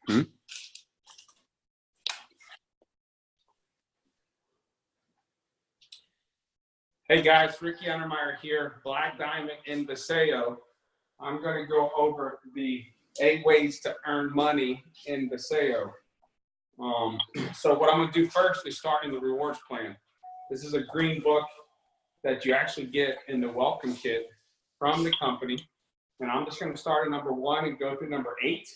Hmm? Hey guys, Ricky Untenmeyer here, Black Diamond in Viseo. I'm going to go over the 8 ways to earn money in Viseo. So what I'm going to do first is start in the rewards plan. This is a green book that you actually get in the welcome kit from the company. And I'm just going to start at number 1 and go through number 8.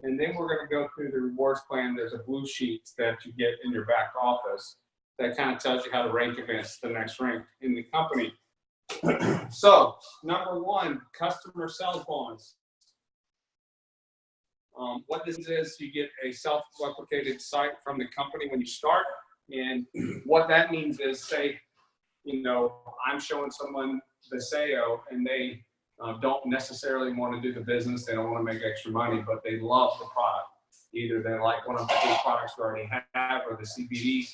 And then we're going to go through the rewards plan. There's a blue sheet that you get in your back office that kind of tells you how to rank against the next rank in the company. So, number 1, customer sales bonus. What this is, you get a self-replicated site from the company when you start. And what that means is, say, you know, I'm showing someone Viseo and they don't necessarily want to do the business. They don't want to make extra money, but they love the product. Either they like one of the 8 products we already have or the CBDs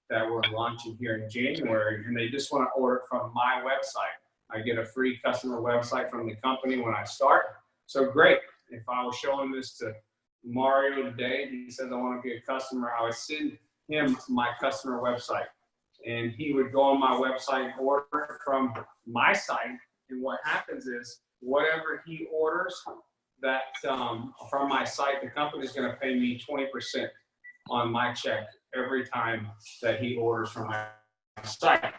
that we're launching here in January, and they just want to order it from my website. I get a free customer website from the company when I start. So great. If I was showing this to Mario today, he says I want to be a customer, I would send him my customer website. And he would go on my website and order from my site. And what happens is, whatever he orders that from my site, the company is going to pay me 20% on my check every time that he orders from my site.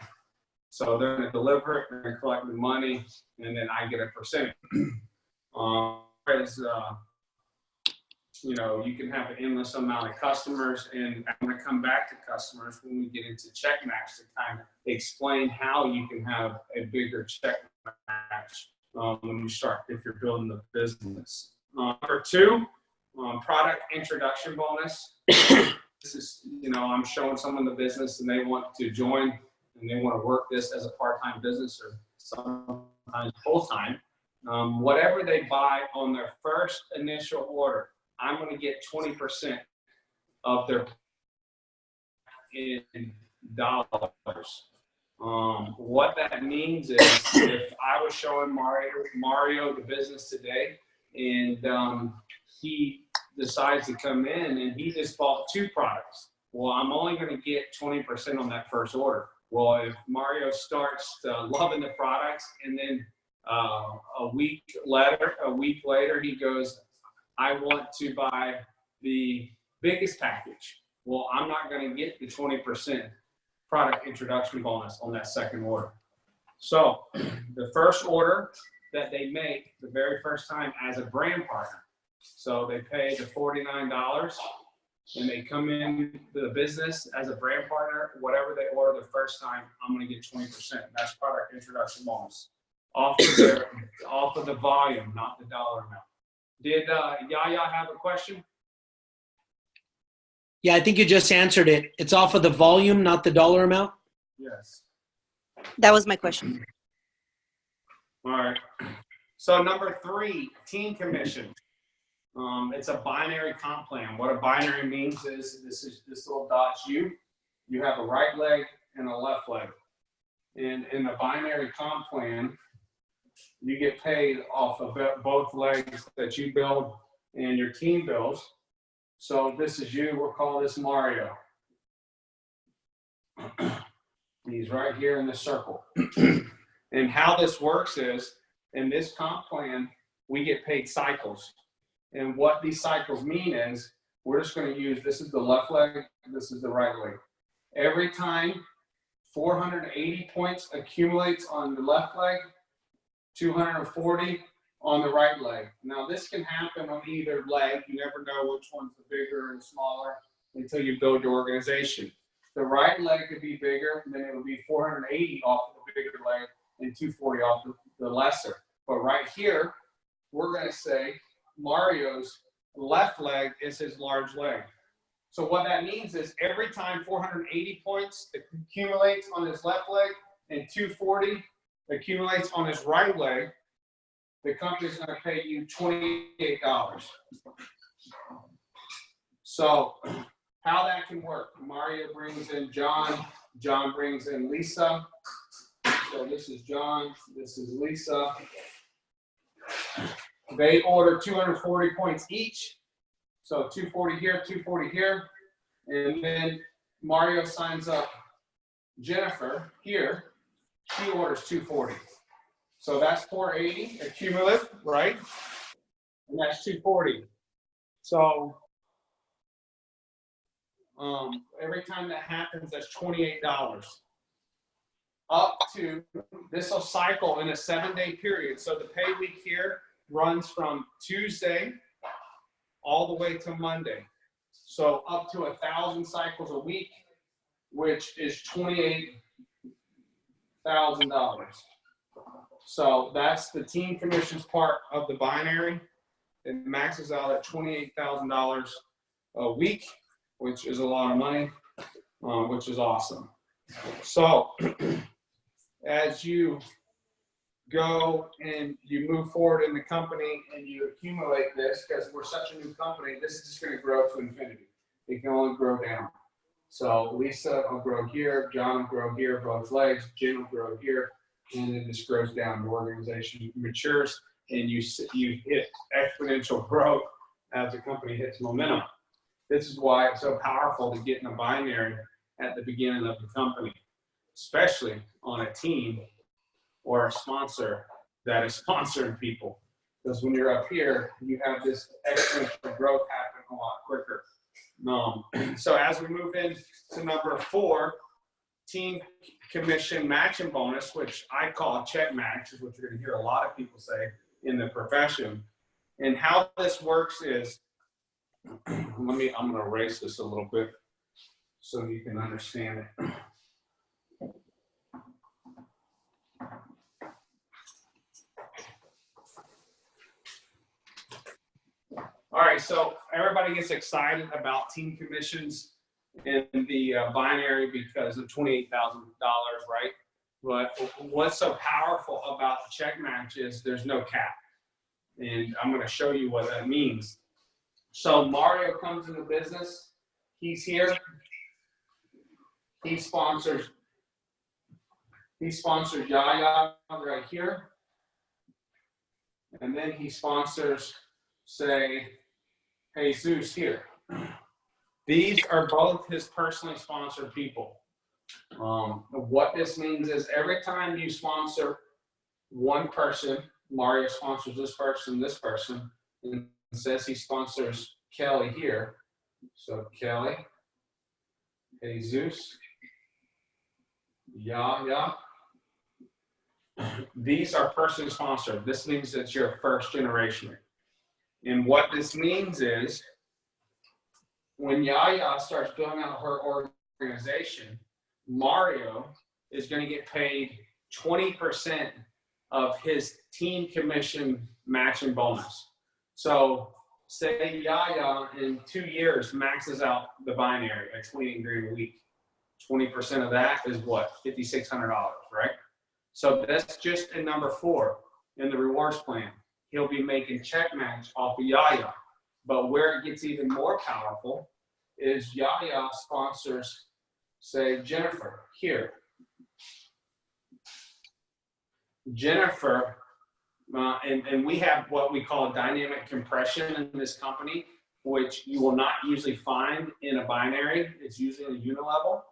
So they're going to deliver it, they're going to collect the money, and then I get a percentage. You know, you can have an endless amount of customers, and I'm going to come back to customers when we get into check match to kind of explain how you can have a bigger check match when you start, if you're building the business. Number 2, product introduction bonus. This is, you know, I'm showing someone the business and they want to join and they want to work this as a part-time business or sometimes full-time. Whatever they buy on their first initial order, I'm going to get 20% of their in dollars. What that means is, if I was showing Mario the business today and he decides to come in and he just bought 2 products, well, I'm only going to get 20% on that first order. Well, if Mario starts loving the products and then a week later he goes, I want to buy the biggest package. Well, I'm not going to get the 20% product introduction bonus on that second order. So the first order that they make the very first time as a brand partner, so they pay the $49 and they come in to the business as a brand partner, whatever they order the first time, I'm going to get 20%. That's product introduction bonus off of the volume, not the dollar amount. Did Yaya have a question? Yeah, I think you just answered it. It's off of the volume, not the dollar amount. Yes. That was my question. All right. So number 3, team commission. It's a binary comp plan. What a binary means is this little dot's you. You have a right leg and a left leg. And in the binary comp plan, you get paid off of both legs that you build and your team builds. So this is you. We'll call this Mario. He's right here in the circle. And how this works is, in this comp plan, we get paid cycles. And what these cycles mean is, we're just going to use, this is the left leg, this is the right leg. Every time 480 points accumulates on the left leg, 240 on the right leg. Now this can happen on either leg. You never know which one's the bigger and smaller until you build your organization. The right leg could be bigger, and then it would be 480 off of the bigger leg and 240 off the lesser. But right here, we're going to say Mario's left leg is his large leg. So what that means is, every time 480 points accumulates on his left leg and 240 accumulates on his right leg, the company's going to pay you $28. So how that can work, Mario brings in John, John brings in Lisa. So this is John, this is Lisa. They order 240 points each. So 240 here, 240 here. And then Mario signs up Jennifer here. She orders 240. So that's 480 accumulative, right? And that's 240. So every time that happens, that's $28. Up to, this will cycle in a 7-day period. So the pay week here runs from Tuesday all the way to Monday. So up to 1,000 cycles a week, which is $28,000. So that's the team commissions part of the binary. It maxes out at $28,000 a week, which is a lot of money, which is awesome. So as you go and you move forward in the company and you accumulate this, because we're such a new company, this is just going to grow to infinity. It can only grow down. So Lisa will grow here, John will grow here, both legs, Jim will grow here, and it just grows down. The organization matures and you hit exponential growth as the company hits momentum. This is why it's so powerful to get in a binary at the beginning of the company, especially on a team or a sponsor that is sponsoring people. Because when you're up here, you have this exponential growth happening a lot quicker. So as we move into number 4, team commission matching bonus, which I call check match, is what you're going to hear a lot of people say in the profession. And how this works is, I'm going to erase this a little bit so you can understand it. All right, so everybody gets excited about team commissions in the binary because of $28,000, right? But what's so powerful about the check match is there's no cap. And I'm going to show you what that means. So Mario comes into business. He's here. He sponsors Yaya right here. And then he sponsors, say, Jesus here. These are both his personally sponsored people. What this means is every time you sponsor one person, Mario sponsors this person, and says he sponsors Kelly here. So Kelly, Jesus, Yaya. These are personally sponsored. This means that you're first generation. And what this means is when Yaya starts building out her organization, Mario is going to get paid 20% of his team commission matching bonus. So say Yaya in 2 years maxes out the binary at $28,000 a week. 20% of that is what? $5,600, right? So that's just in number 4 in the rewards plan. He'll be making check match off of Yaya. But where it gets even more powerful is Yaya sponsors, say, Jennifer here. Jennifer, and we have what we call dynamic compression in this company, which you will not usually find in a binary. It's usually a unilevel.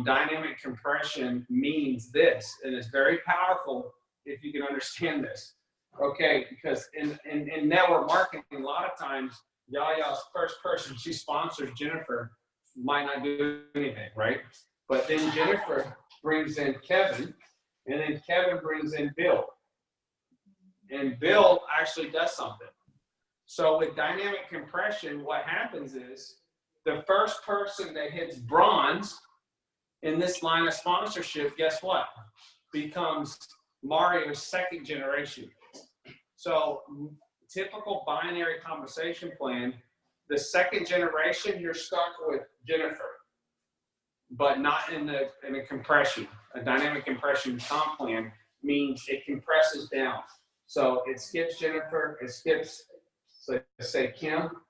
Dynamic compression means this, and it's very powerful if you can understand this. Okay, because in network marketing, a lot of times, Yaya's first person she sponsors, Jennifer, might not do anything, right? But then Jennifer brings in Kevin, and then Kevin brings in Bill. And Bill actually does something. So with dynamic compression, what happens is the first person that hits bronze in this line of sponsorship, guess what? Becomes Mario's second generation. So typical binary compensation plan, the second generation, you're stuck with Jennifer, but not in a compression. A dynamic compression comp plan means it compresses down. So it skips Jennifer, it skips, so say Kim.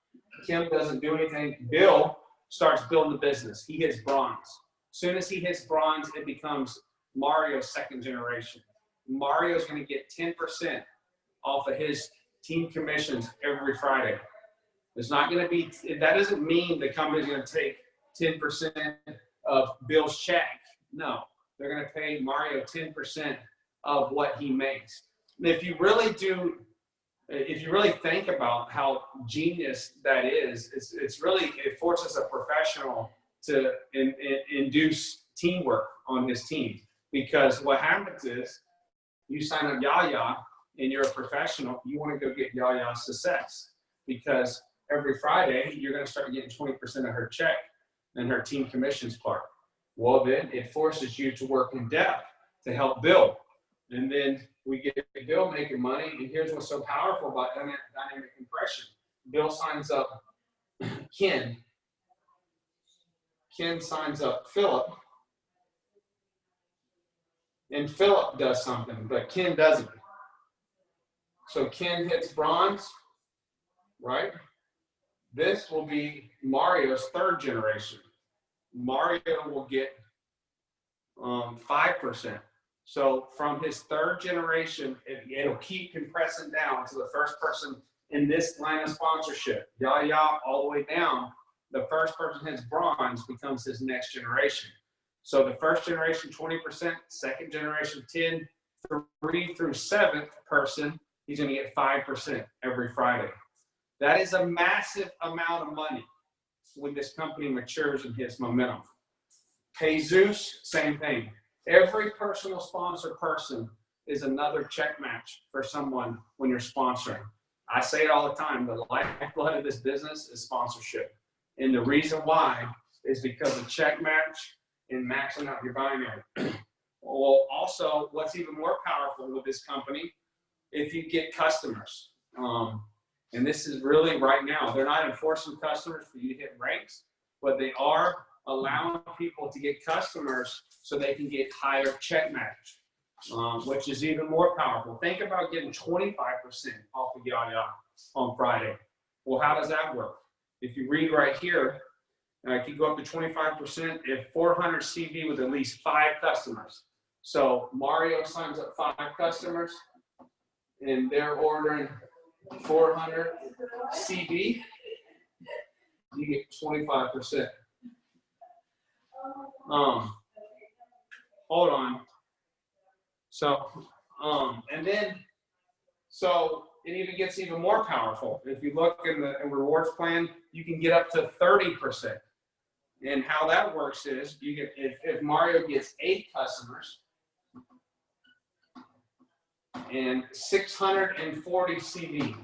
Kim doesn't do anything. Bill starts building the business. He hits bronze. As soon as he hits bronze, it becomes Mario's second generation. Mario's going to get 10% off of his team commissions every Friday. It's not going to be, that doesn't mean the company's going to take 10% of Bill's check. No, they're going to pay Mario 10% of what he makes. If you really think about how genius that is, it's really, it forces a professional to induce teamwork on his team. Because what happens is, you sign up Yaya and you're a professional, you want to go get Yaya's success. Because every Friday, you're going to start getting 20% of her check and her team commissions part. Well, then it forces you to work in depth to help Bill. And then we get Bill making money. And here's what's so powerful about dynamic compression. Bill signs up Ken. Ken signs up Philip. And Philip does something, but Ken doesn't. So Ken hits bronze, right? This will be Mario's third generation. Mario will get 5%. So from his third generation, it'll keep compressing down to the first person in this line of sponsorship. Yaya all the way down. The first person hits bronze becomes his next generation. So the first generation, 20%, second generation, 10, 3 through 7th person, he's going to get 5% every Friday. That is a massive amount of money when this company matures and hits momentum. Jesus, same thing. Every personal sponsor person is another check match for someone when you're sponsoring. I say it all the time, the lifeblood of this business is sponsorship. And the reason why is because of check match and maxing out your binary. Well, also, what's even more powerful with this company, if you get customers, and this is really right now, they're not enforcing customers for you to hit ranks, but they are allowing people to get customers so they can get higher check match, which is even more powerful. Think about getting 25% off of Yaya on Friday. Well, how does that work? If you read right here, I could go up to 25% if 400 CV with at least 5 customers. So Mario signs up 5 customers and they're ordering 400 CV, you get 25%. Hold on. So, and then, so it even gets even more powerful. If you look in the rewards plan, you can get up to 30%. And how that works is, you get if Mario gets 8 customers and 640 CV.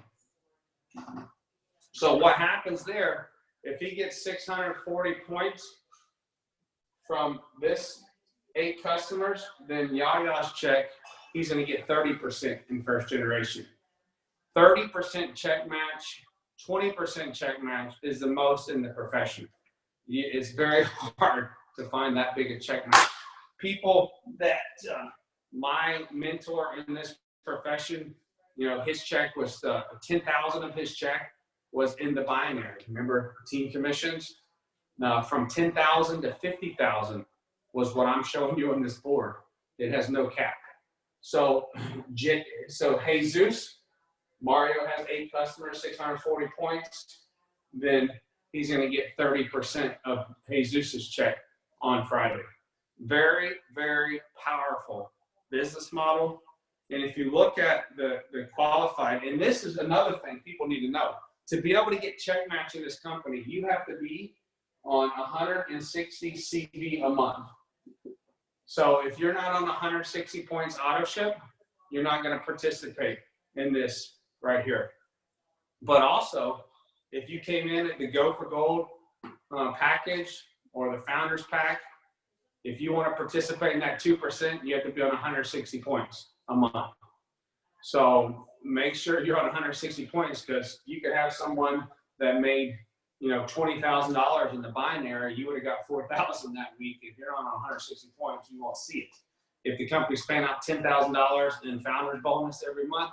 So what happens there, if he gets 640 points from this 8 customers, then Yaya's check, he's going to get 30% in first generation. 30% check match, 20% check match is the most in the profession. It's very hard to find that big a check match. People that, my mentor in this profession, you know, his check was 10,000 of his check was in the binary. Remember team commissions? From 10,000 to 50,000 was what I'm showing you on this board. It has no cap. So Jesus, Mario has 8 customers, 640 points. Then he's going to get 30% of Jesus's check on Friday. Very, very powerful business model. And if you look at the qualified, and this is another thing people need to know, to be able to get check match in this company, you have to be on 160 CV a month. So if you're not on 160 points auto ship, you're not going to participate in this right here. But also, if you came in at the Go for Gold package or the Founders Pack, if you want to participate in that 2%, you have to be on 160 points a month. So make sure you're on 160 points, because you could have someone that made, you know, $20,000 in the binary. You would have got 4,000 that week. If you're on 160 points, you won't see it. If the company's paying out $10,000 in Founders bonus every month,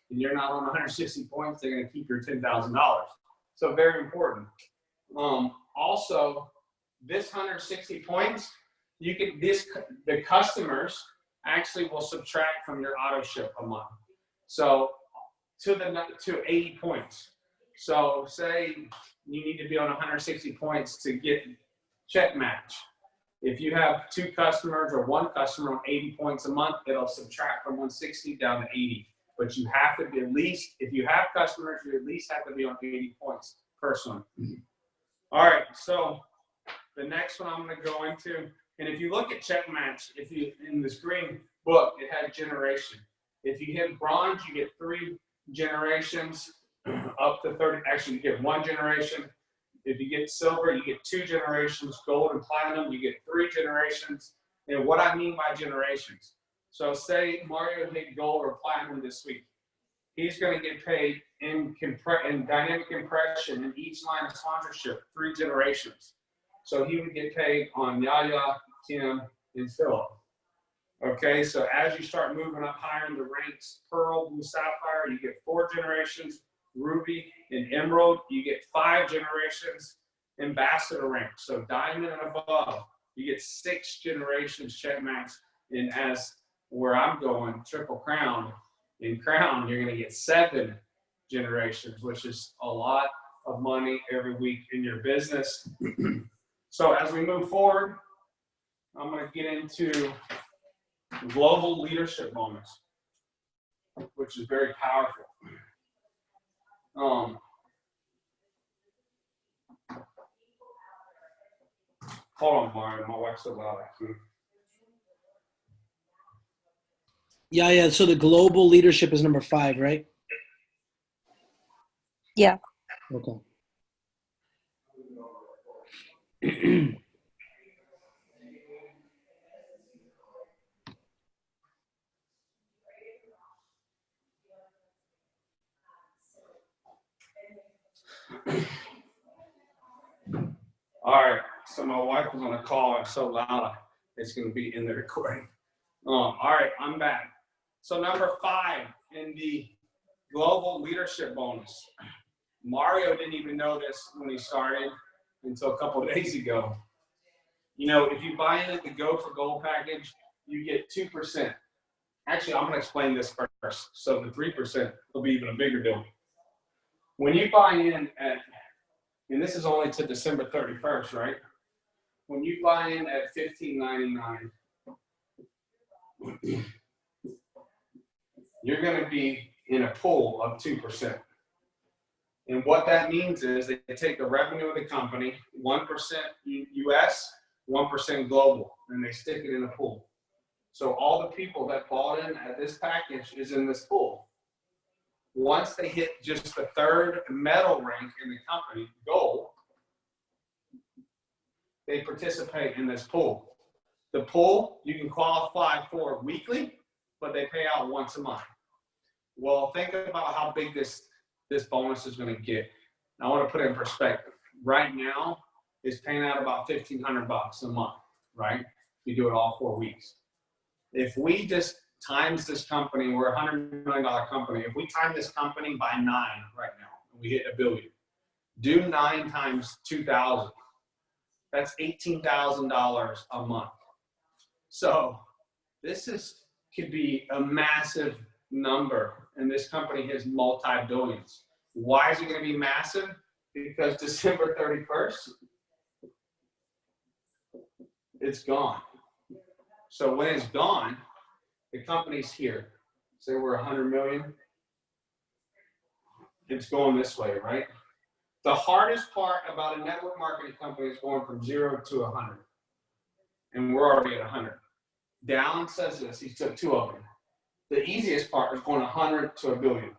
and you're not on 160 points, they're going to keep your $10,000. So very important. Also, this 160 points, you can the customers actually will subtract from your auto ship a month. So to 80 points. So say you need to be on 160 points to get check match. If you have 2 customers or 1 customer on 80 points a month, it'll subtract from 160 down to 80. But you have to be at least, if you have customers, you at least have to be on 80 points personally. All right, so the next one I'm going to go into, and if you look at check match, if you in this green book, it has generation. If you hit bronze, you get 3 generations up to 30. Actually, you get 1 generation. If you get silver, you get 2 generations. Gold and platinum, you get 3 generations. And what I mean by generations, so say Mario hit gold or platinum this week. He's going to get paid in dynamic compression in each line of sponsorship, 3 generations. So he would get paid on Yaya, Kim, and Philip. Okay, so as you start moving up higher in the ranks, Pearl, Blue, Sapphire, you get 4 generations. Ruby and Emerald, you get 5 generations. Ambassador rank, so Diamond and above, you get 6 generations check max. And as where I'm going, Triple Crown, in Crown, you're going to get 7 generations, which is a lot of money every week in your business. So as we move forward, I'm going to get into global leadership bonus, which is very powerful. Hold on, Mario. My wife's so loud. Yeah. So the global leadership is number 5, right? Yeah. Okay. All right, so my wife was on a call. I'm so loud, it's going to be in the recording. All right, I'm back. So number 5 in the global leadership bonus. Mario didn't even know this when he started until a couple of days ago. You know, if you buy in at the Go for Gold package, you get 2%. Actually, I'm going to explain this first. So the 3% will be even a bigger deal. When you buy in at, and this is only to December 31st, right? When you buy in at $15.99, you're going to be in a pool of 2%. And what that means is they take the revenue of the company, 1% US, 1% global, and they stick it in a pool. So all the people that bought in at this package is in this pool. Once they hit just the 3rd medal rank in the company, gold, they participate in this pool. The pool, you can qualify for weekly, but they pay out once a month. Well, think about how big this bonus is going to get. I want to put it in perspective. Right now, it's paying out about $1,500 a month, right? You do it all 4 weeks. If we just times this company, we're a $100 million company. If we time this company by 9 right now, and we hit $1 billion, do 9 times 2,000. That's $18,000 a month. So this could be a massive number, and this company has multi-billions. Why is it going to be massive? Because December 31st, it's gone. So when it's gone, the company's here. Say we're 100 million. It's going this way, right? The hardest part about a network marketing company is going from 0 to 100. And we're already at 100. Dallin says this, he took 2 of them. The easiest part is going 100 to $1 billion.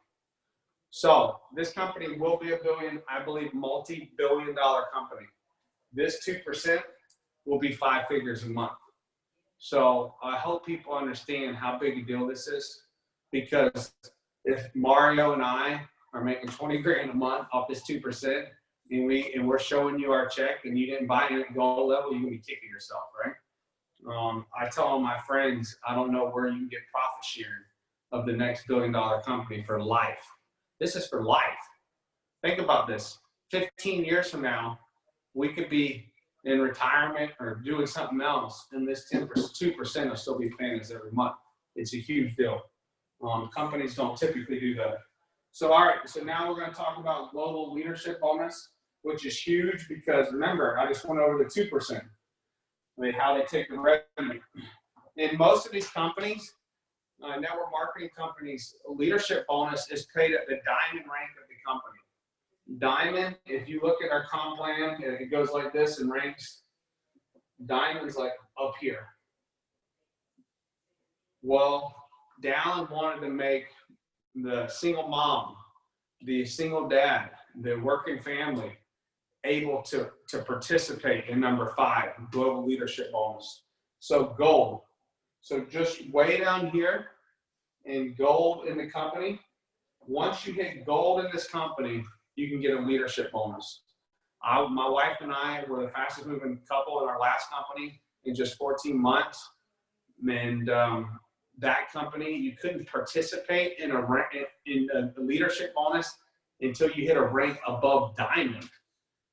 So this company will be $1 billion, I believe, multi-billion-dollar company. This 2% will be 5 figures a month. So I hope people understand how big a deal this is, because if Mario and I are making 20 grand a month off this 2%, and we're showing you our check and you didn't buy it at gold level, you're gonna be kicking yourself, right? I tell all my friends, I don't know where you can get profit sharing of the next $1 billion company for life. This is for life. Think about this. 15 years from now, we could be in retirement or doing something else, and this 2% will still be paying us every month. It's a huge deal. Companies don't typically do that. So, all right, so now we're going to talk about global leadership bonus, which is huge because remember, I just went over the 2%, how they take the revenue. In most of these companies, network marketing companies, leadership bonus is paid at the diamond rank of the company. Diamond, if you look at our comp plan, it goes like this and ranks. Diamond's like up here. Well, Dallin wanted to make the single mom, the single dad, the working family able to participate in number 5, global leadership bonus. So gold. So just way down here in gold in the company, once you hit gold in this company, you can get a leadership bonus. My wife and I were the fastest moving couple in our last company in just 14 months. And that company, you couldn't participate in a leadership bonus until you hit a rank above diamond.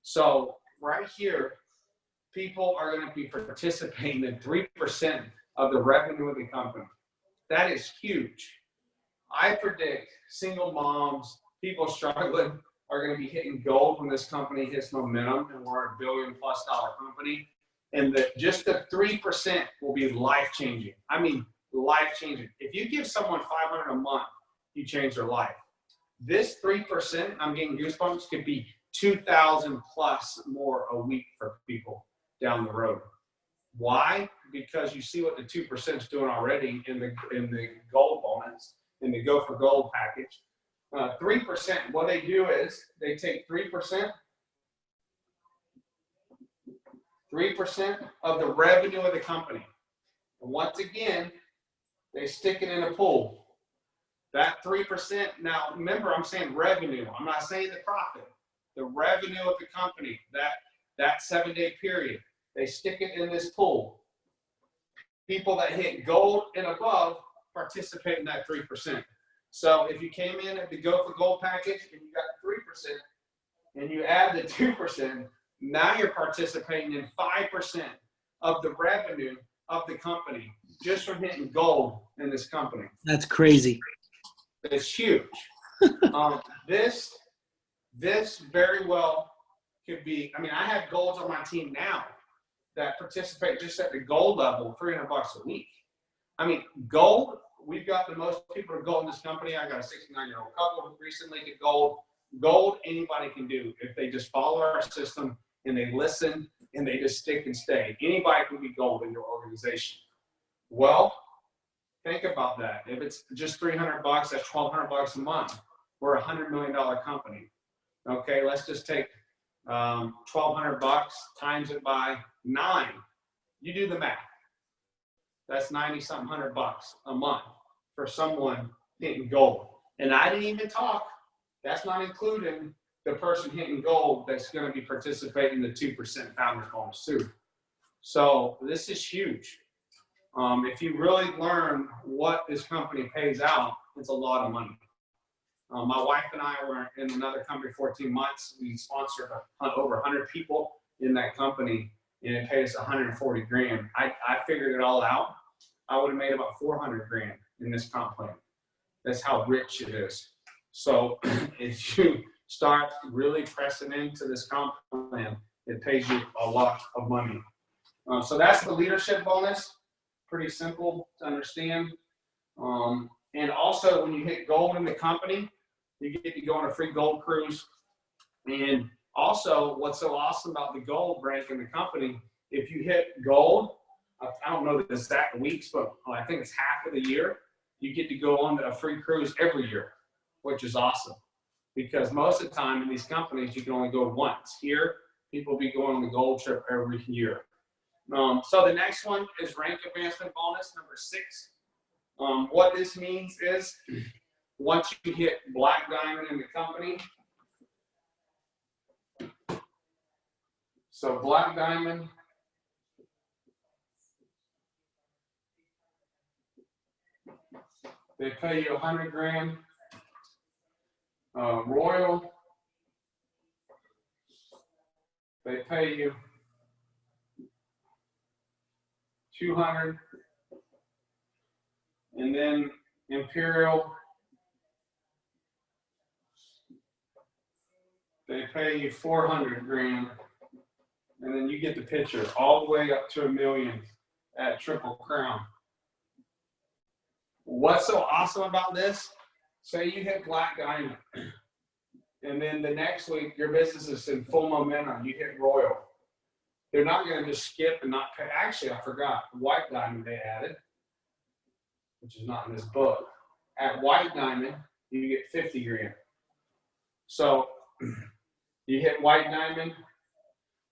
So right here, people are going to be participating in 3% of the revenue of the company. That is huge. I predict single moms, people struggling, are going to be hitting gold when this company hits momentum, and we're a $1 billion+ company. And just the 3% will be life-changing. I mean, life-changing. If you give someone $500 a month, you change their life. This 3%, I'm getting goosebumps, could be 2,000 plus more a week for people down the road. Why? Because you see what the 2% is doing already in the gold bonus, in the Go for Gold package. 3%, what they do is they take 3% of the revenue of the company. And once again, they stick it in a pool. That 3%, now remember, I'm saying revenue. I'm not saying the profit. The revenue of the company, that 7-day period, they stick it in this pool. People that hit gold and above participate in that 3%. So if you came in at the Go for Gold package and you got 3% and you add the 2%, now you're participating in 5% of the revenue of the company just from hitting gold in this company. That's crazy. It's huge. This very well could be, I mean, I have golds on my team now that participate just at the gold level, $300 a week. I mean, gold, we've got the most people to gold in this company. I got a 69-year-old couple who recently did gold. Gold, anybody can do if they just follow our system and they listen and they just stick and stay. Anybody can be gold in your organization. Well, think about that. If it's just $300, that's $1,200 a month. We're a $100 million company. Okay, let's just take $1,200, times it by 9. You do the math. That's 90-something $100 a month for someone hitting gold. And I didn't even talk. That's not including the person hitting gold that's going to be participating in the 2% founders bonus too. So this is huge. If you really learn what this company pays out, it's a lot of money. My wife and I were in another company 14 months. We sponsored over 100 people in that company, and it paid us 140 grand. I figured it all out. I would have made about 400 grand in this comp plan. That's how rich it is. So if you start really pressing into this comp plan, it pays you a lot of money. So that's the leadership bonus. Pretty simple to understand. And also, when you hit gold in the company, you get to go on a free gold cruise. And also, what's so awesome about the gold rank in the company, if you hit gold, I don't know the exact weeks, but I think it's half of the year, you get to go on a free cruise every year, which is awesome. Because most of the time in these companies, you can only go once. Here, people be going on the gold trip every year. So the next one is rank advancement bonus, number 6. What this means is once you hit black diamond in the company, so black diamond, they pay you 100 grand. Royal, they pay you 200. And then Imperial, they pay you 400 grand, and then you get the picture all the way up to $1 million at Triple Crown. What's so awesome about this? Say you hit Black Diamond, and then the next week your business is in full momentum. You hit Royal. They're not going to just skip and not pay. Actually, I forgot. White Diamond they added, which is not in this book. At White Diamond, you get 50 grand. So you hit White Diamond,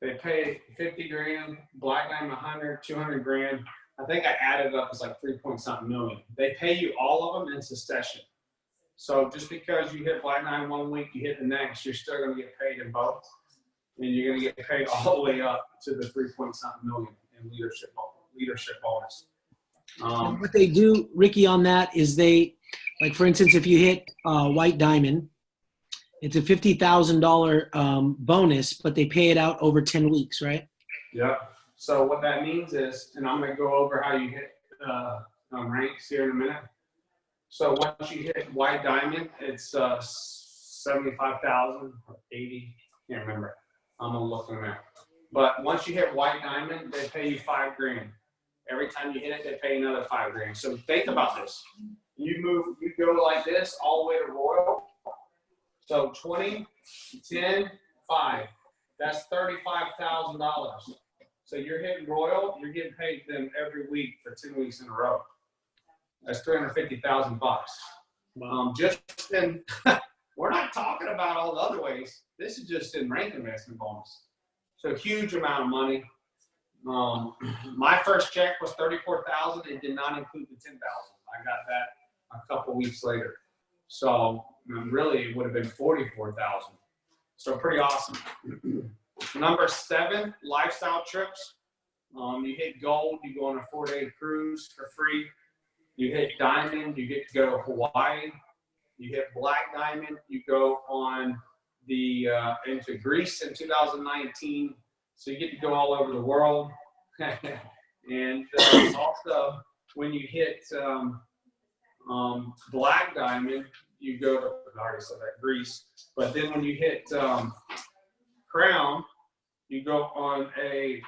they pay 50 grand, Black Diamond 100, 200 grand. I think I added up, it's like 3-point-something million. They pay you all of them in succession. So just because you hit Black Diamond one week, you hit the next, you're still going to get paid in both. And you're going to get paid all the way up to the 3-point-something million in leadership bonus. What they do, Ricky, on that is they, like for instance, if you hit White Diamond, it's a $50,000 bonus, but they pay it out over 10 weeks, right? Yeah. So what that means is, and I'm going to go over how you hit ranks here in a minute. So once you hit White Diamond, it's 75,000 or 80. Can't remember. I'm gonna look in there. But once you hit White Diamond, they pay you 5 grand. Every time you hit it, they pay another 5 grand. So think about this. You go like this all the way to Royal. So 20, 10, 5. That's $35,000. So you're hitting Royal, you're getting paid them every week for 10 weeks in a row. That's $350,000 bucks. Just in, we're not talking about all the other ways. This is just in rank investment bonus. So huge amount of money. My first check was $34,000. It did not include the $10,000. I got that a couple weeks later. So really, it would have been $44,000. So pretty awesome. Number 7, lifestyle trips. You hit gold, you go on a 4-day cruise for free. You hit diamond, you get to go to Hawaii. You hit Black Diamond, you go on the into Greece in 2019. So you get to go all over the world. And also, when you hit Black Diamond, you go to, I already said that, Greece. But then when you hit Crown, you go on a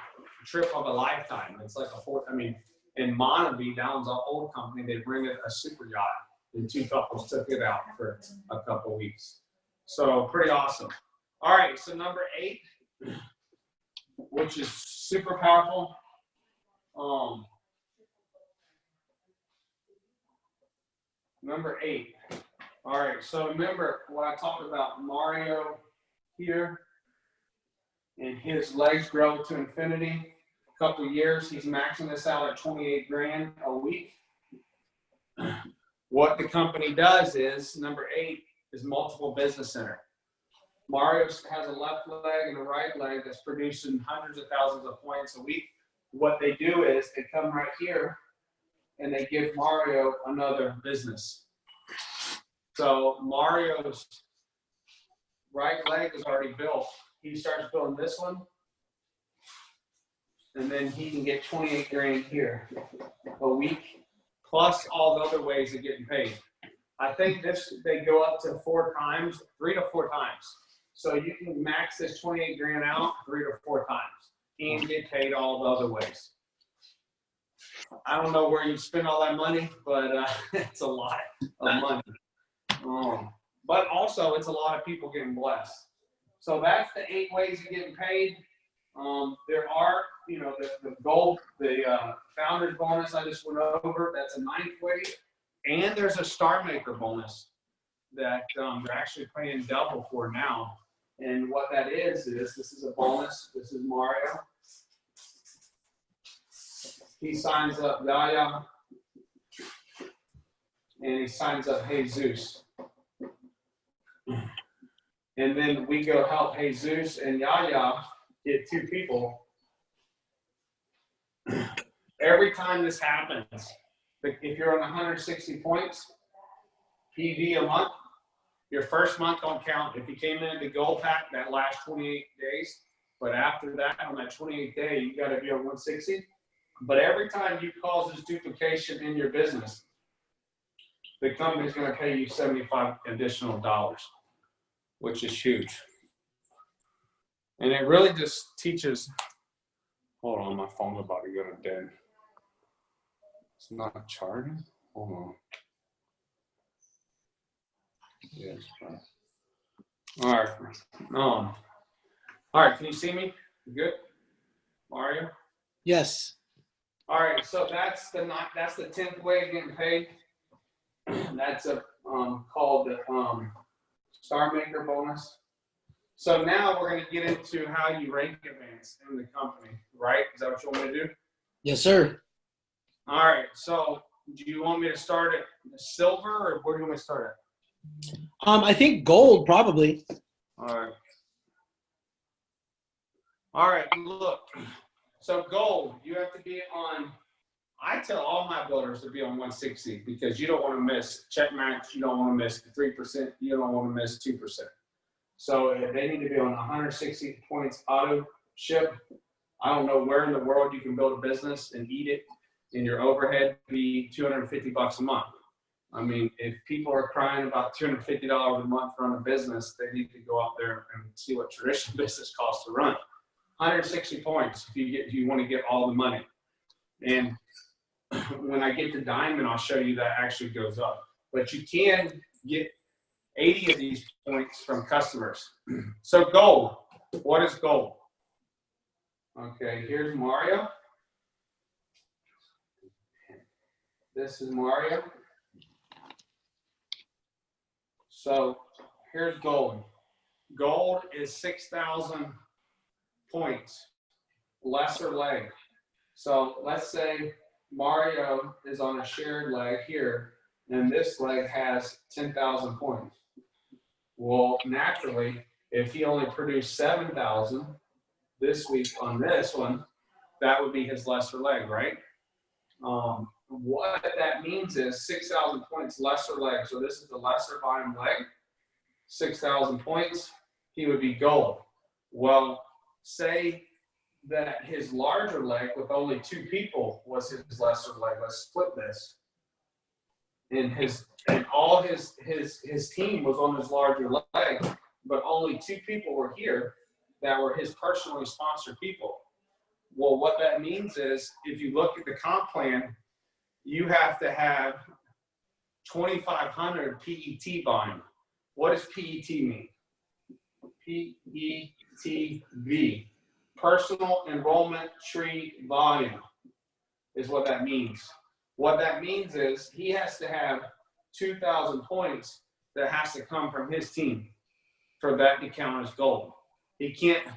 trip of a lifetime. It's like in Monavie, Downs, our old company, they bring it a super yacht. And 2 couples took it out for a couple weeks. So pretty awesome. All right, so number 8, which is super powerful. Number 8. All right, so remember what I talked about Mario here, and his legs grow to infinity. A couple of years, he's maxing this out at 28 grand a week. What the company does is, number 8 is multiple business center. Mario has a left leg and a right leg that's producing hundreds of thousands of points a week. What they do is they come right here and they give Mario another business. So Mario's right leg is already built. He starts building this one, and then he can get 28 grand here a week, plus all the other ways of getting paid. I think they go up to 4 times, 3 to 4 times. So you can max this 28 grand out 3 to 4 times and get paid all the other ways. I don't know where you spend all that money, but it's a lot of money. But also, it's a lot of people getting blessed. So that's the 8 ways of getting paid. There are, the gold, the founder's bonus I just went over. That's a 9th way. And there's a star maker bonus that they're actually paying double for now. And what that is this is a bonus. This is Mario. He signs up Yaya. And he signs up Jesus. And then we go help Jesus and Yaya get 2 people. Every time this happens, if you're on 160 points, PV a month, your first month don't count. If you came in the gold pack that last 28 days, but after that, on that 28th day, you got to be on 160. But every time you cause this duplication in your business, the company's going to pay you $75 additional, which is huge. And it really just teaches, hold on, my phone's about to go to dead. It's not charging? Hold on. Yes. All right. All right, can you see me? Good? Mario? Yes. All right, so that's the 10th way of getting paid. That's called the Star Maker bonus. So now we're going to get into how you rank advance in the company, right? Is that what you want me to do? Yes, sir. All right, so do you want me to start at silver, or where do you want me to start at? I think gold probably. All right, look. So gold, you have to be on, I tell all my builders to be on 160 because you don't want to miss check max, you don't want to miss 3%, you don't want to miss 2%. So they need to be on 160 points auto ship. I don't know where in the world you can build a business and eat it and your overhead be $250 a month. I mean, if people are crying about $250 a month to run a business, they need to go out there and see what traditional business costs to run. 160 points if you want to get all the money. And when I get to diamond, I'll show you that actually goes up. But you can get 80 of these points from customers. So gold, what is gold? Okay, here's Mario. This is Mario. So here's gold. Gold is 6,000 points, lesser leg. So let's say Mario is on a shared leg here, and this leg has 10,000 points. Well, naturally, if he only produced 7,000 this week on this one, that would be his lesser leg, right? What that means is 6,000 points lesser leg. So this is the lesser volume leg, 6,000 points, he would be gold. Well, say that his larger leg with only 2 people was his lesser leg. Let's split this. And all his team was on his larger leg, but only 2 people were here that were his personally sponsored people. Well, what that means is if you look at the comp plan, you have to have 2,500 PET volume. What does PET mean? PETV, personal enrollment tree volume, is what that means. What that means is he has to have 2,000 points that has to come from his team for that to count as gold. He can't,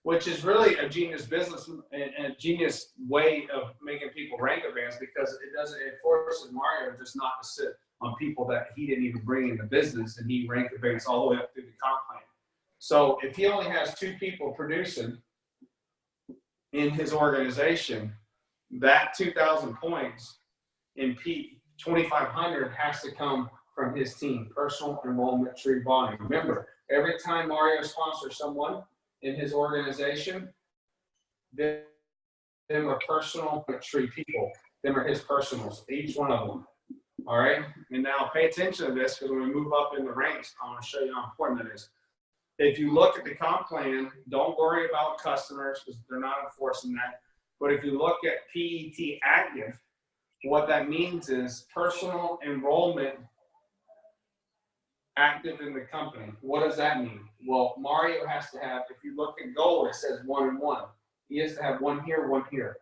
which is really a genius business and a genius way of making people rank advance because it forces Mario just not to sit on people that he didn't even bring into business and he rank advance all the way up through the comp plan. So if he only has 2 people producing in his organization, that 2,000 points in 2,500 has to come from his team, personal enrollment tree volume. Remember, every time Mario sponsors someone in his organization, them are personal tree people. Them are his personals, each one of them. All right? And now pay attention to this because when we move up in the ranks, I want to show you how important that is. If you look at the comp plan, don't worry about customers because they're not enforcing that. But if you look at PET active, what that means is personal enrollment active in the company. What does that mean? Well, Mario has to have, if you look at gold, it says 1 and 1. He has to have 1 here, 1 here.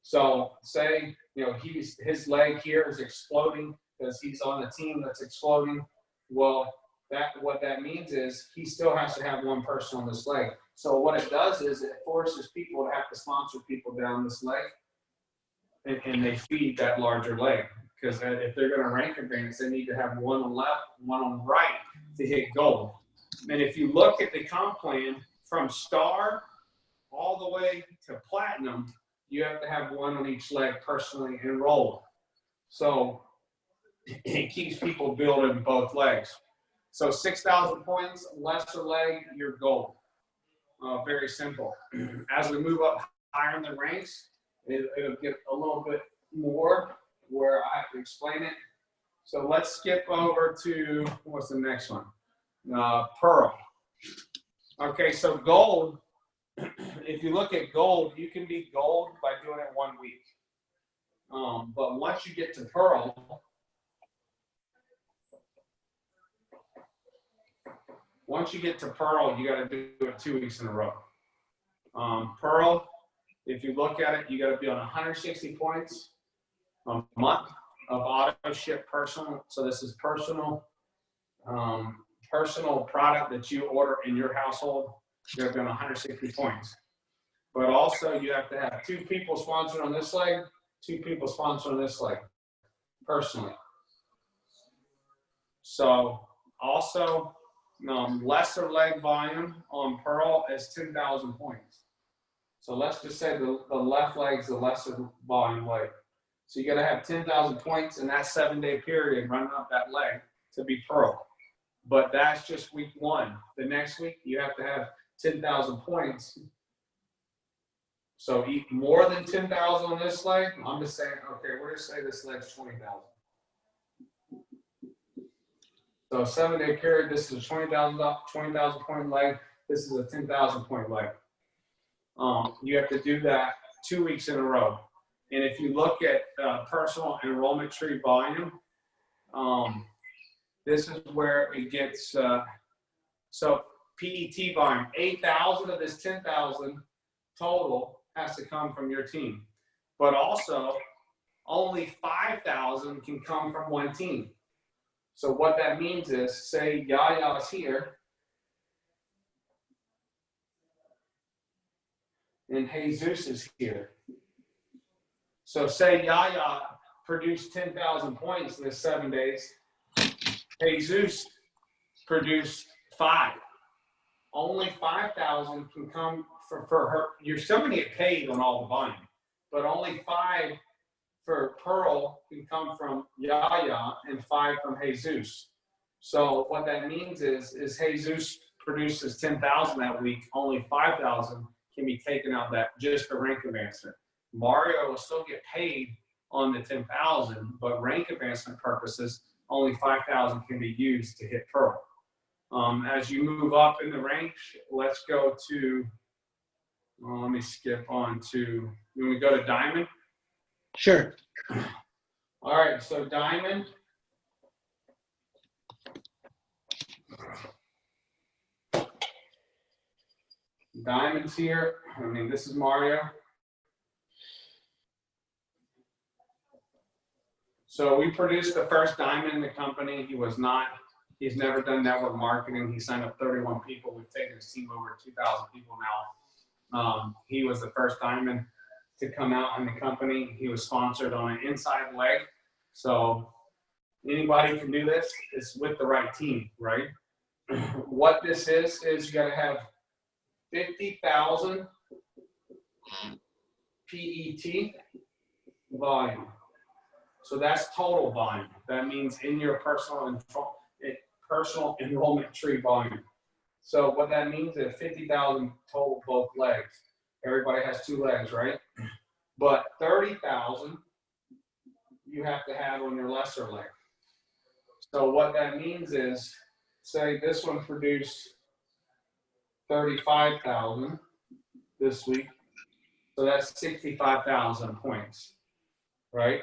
So say, his leg here is exploding because he's on a team that's exploding. Well, what that means is he still has to have 1 person on this leg. So what it does is it forces people to have to sponsor people down this leg, and they feed that larger leg. Because if they're going to rank advance, they need to have 1 on left, 1 on right to hit gold. And if you look at the comp plan from star all the way to platinum, you have to have 1 on each leg personally enrolled. So it keeps people building both legs. So 6,000 points, lesser leg, you're gold. Very simple. As we move up higher in the ranks, it'll get a little bit more where I have to explain it. So let's skip over to, what's the next one? Pearl. Okay, so gold if you look at gold, you can be gold by doing it 1 week. But once you get to pearl, you got to do it 2 weeks in a row. Pearl, if you look at it, you got to be on 160 points a month of auto ship personal. So this is personal product that you order in your household. You have to be on 160 points. But also you have to have 2 people sponsored on this leg, 2 people sponsored on this leg, personally. So also lesser leg volume on pearl is 10,000 points. So let's just say the left leg is the lesser volume leg. So you got to have 10,000 points in that 7-day period running up that leg to be pearl. But that's just week 1. The next week you have to have 10,000 points. So eat more than 10,000 on this leg. I'm just saying, okay, we're going to say this leg's 20,000. So 7-day period, this is a 20,000 point leg. This is a 10,000 point leg. You have to do that 2 weeks in a row. And if you look at personal enrollment tree volume, this is where it gets, so PET volume, 8,000 of this 10,000 total has to come from your team. But also, only 5,000 can come from one team. So what that means is, say Yaya's here, and Jesus is here. So say Yaya produced 10,000 points in the 7 days. Jesus produced 5. Only 5,000 can come for her. You're still going to get paid on all the volume, but only 5 for pearl can come from Yaya and 5 from Jesus. So what that means is Jesus produces 10,000 that week. Only 5,000 can be taken out that just for rank advancement. Mario will still get paid on the 10,000, but rank advancement purposes, only 5,000 can be used to hit pearl. As you move up in the ranks, let's go to, let me skip on to, when we go to diamond. Sure. All right, so diamond. Diamond's here. I mean, this is Mario. So we produced the first diamond in the company. He's never done network marketing. He signed up 31 people. We've taken his team over 2,000 people now. He was the first diamond to come out in the company. He was sponsored on an inside leg. So anybody can do this. It's with the right team, right? What this is you got to have 50,000 PET volume. So that's total volume. That means in your personal enrollment tree volume. So what that means is 50,000 total both legs. Everybody has 2 legs, right? But 30,000 you have to have on your lesser leg. So what that means is, say this one produced 35,000 this week. So that's 65,000 points, right?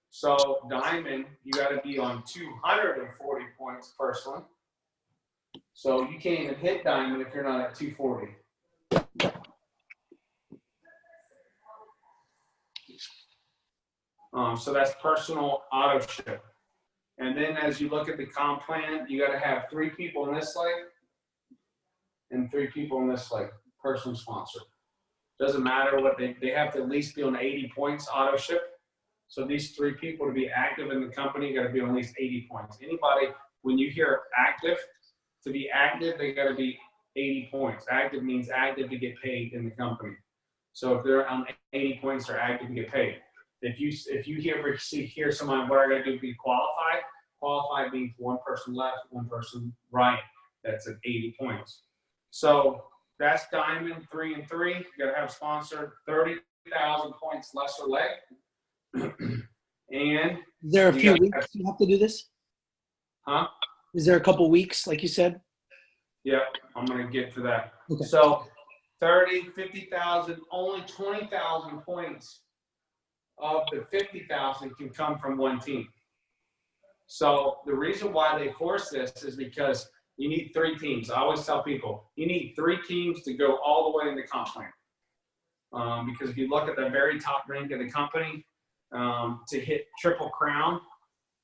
So diamond, you got to be on 240 points personally. So you can't even hit diamond if you're not at 240. So that's personal auto ship. And then as you look at the comp plan, you got to have 3 people in this leg and 3 people in this leg, person sponsored. Doesn't matter what they have to at least be on 80 points auto ship. So these 3 people to be active in the company got to be on at least 80 points. Anybody, when you hear active, to be active, they got to be 80 points. Active means active to get paid in the company. So if they're on 80 points, they're active to get paid. If you hear someone, what I got to do to be qualified? Qualified means 1 person left, 1 person right. That's at 80 points. So that's diamond 3 and 3. You got to have sponsored 30,000 points lesser leg. And is there a few weeks you have to do this? Huh? Is there a couple weeks, like you said? Yeah, I'm going to get to that. Okay. So 30, 50,000, only 20,000 points of the 50,000 can come from one team. So the reason why they force this is because you need 3 teams. I always tell people, you need 3 teams to go all the way in the comp plan. Because if you look at the very top rank of the company, to hit Triple Crown,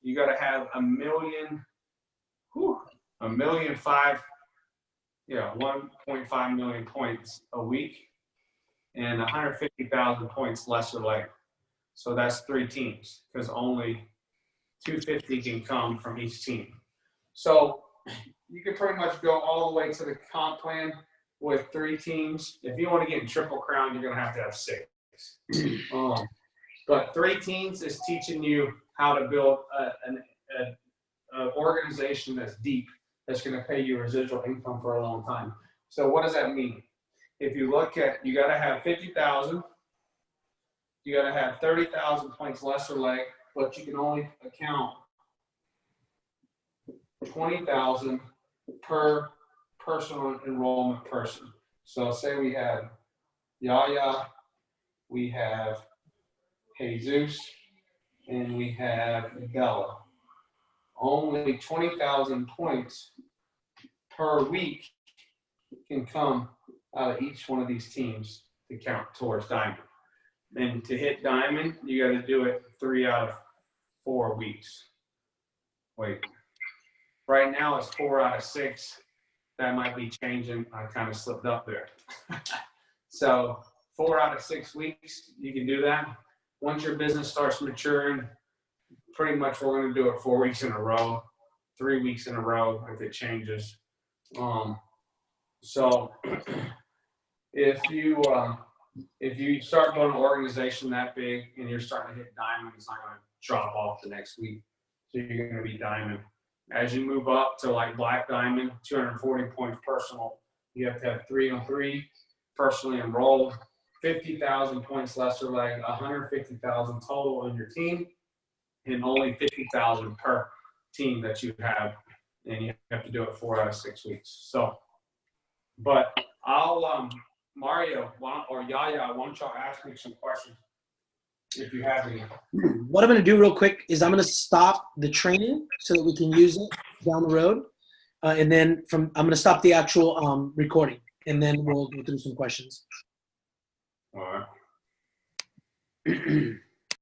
you got to have 1.5 million points a week and 150,000 points lesser leg. So that's 3 teams because only 250 can come from each team. So you can pretty much go all the way to the comp plan with 3 teams. If you want to get in Triple Crown, you're going to have 6. But 3 teams is teaching you how to build an organization that's deep, that's going to pay you residual income for a long time. So what does that mean? If you look at, you got to have 50,000, you got to have 30,000 points lesser leg, but you can only account 20,000 per personal enrollment person. So say we have Yaya, we have Jesus, and we have Bella. Only 20,000 points per week can come out of each one of these teams to count towards diamond. And to hit diamond, you got to do it 3 out of 4 weeks. Wait, right now it's 4 out of 6. That might be changing. I kind of slipped up there. So 4 out of 6 weeks, you can do that. Once your business starts maturing, pretty much we're going to do it 4 weeks in a row, 3 weeks in a row if it changes. So if you start building an organization that big and you're starting to hit diamond, it's not going to drop off the next week. So you're going to be diamond. As you move up to like black diamond, 240 points personal, you have to have 3-on-3 personally enrolled, 50,000 points lesser leg, 150,000 total in your team, and only 50,000 per team that you have, and you have to do it 4 out of 6 weeks. So, but I'll Mario or Yaya, why don't y'all ask me some questions if you have any. What I'm going to do real quick is I'm going to stop the training so that we can use it down the road, and then I'm going to stop the actual recording, and then we'll go through some questions. All right.